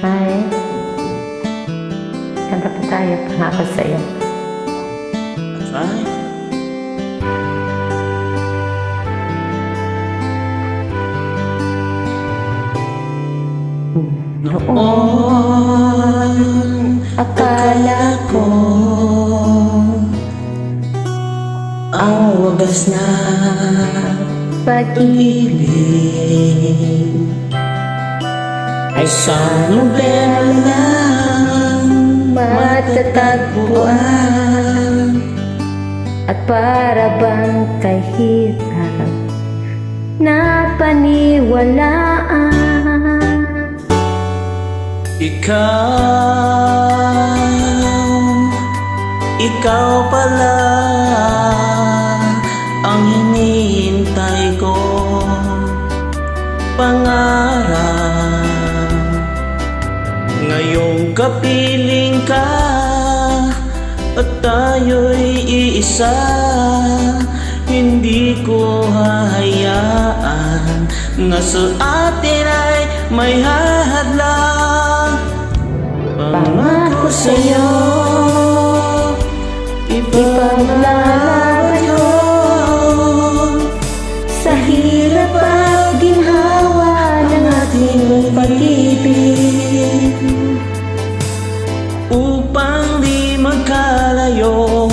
Ay, kanta pa tayo, pangako sa'yo. Try. Noon, akala ko ang wagas na pag-ibig ay sa nobela lang matatagpuan, at para bang kahirap na paniwalaan. Ikaw pala ang hinihintay ko, pangarap. Ngayong kapiling ka at tayo'y iisa, hindi ko hahayaan na sa atin ay may hahadlang. Pangako sa'yo, Ipaglalaban ko sa hirap at ginhawa ng ating pag-ibig, upang di magkalayo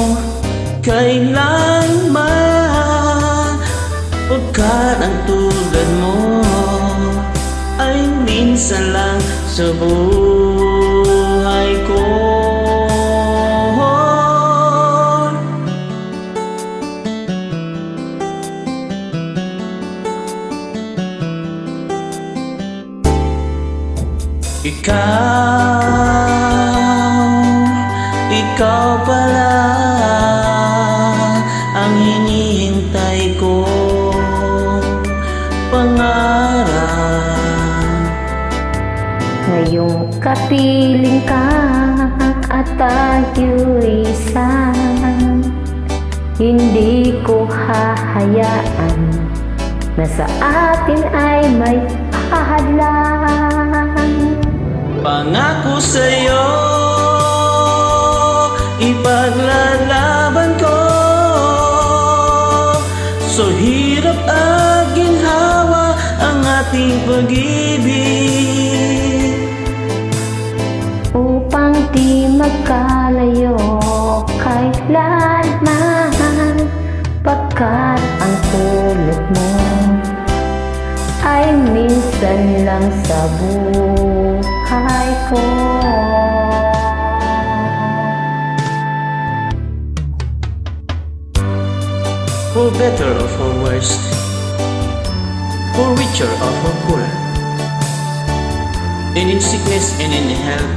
kailanman. Pagkat ang tulad mo ay minsan lang sa buhay ko. Ikaw pala ang hinihintay ko, pangarap. ngayong kapiling ka at tayo'y isa, hindi ko hahayaan na sa atin ay may hahadlang. Pangako sa'yo, ipaglalaban ko sa hirap at ginhawa ang ating pag-ibig, upang di magkalayo kailanman. Pagkat ang tulad mo ay minsan lang sa buhay ko. for better or for worse, for richer or for poorer, and in sickness and in health,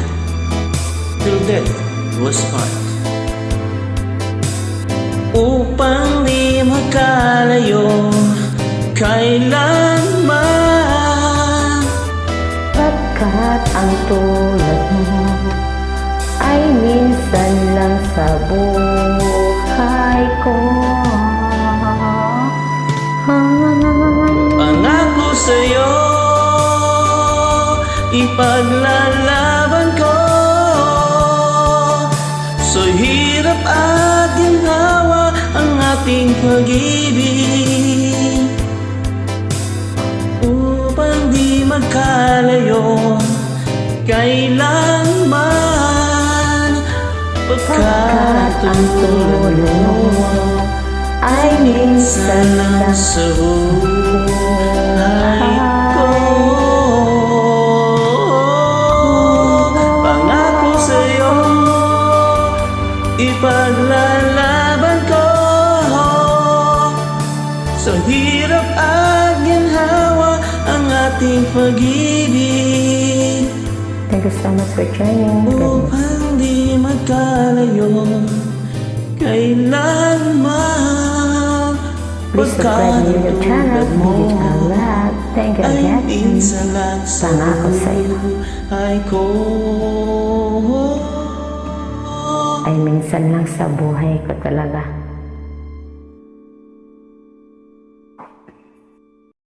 till death was part. Upang di magkalayo kailanman. Pagkat ang tulad mo ay minsan lang sa buhay ko. Pangako sa'yo, ipaglalaban ko sa hirap at ginhawa ang ating pag-ibig, upang di magkalayo kailanman. Pagkat ang tulad mo ay minsan lang sa buhay ko. Pangako sa'yo, ipaglalaban ko sa hirap at ginhawa ang ating pag-ibig, Thank you so much for joining. upang di magkalayo kailanman. Please subscribe to your channel. Give it a like. Thank you Ay again. minsan lang sa Pangako sa'yo buhay ko. ay minsan lang sa buhay ko talaga.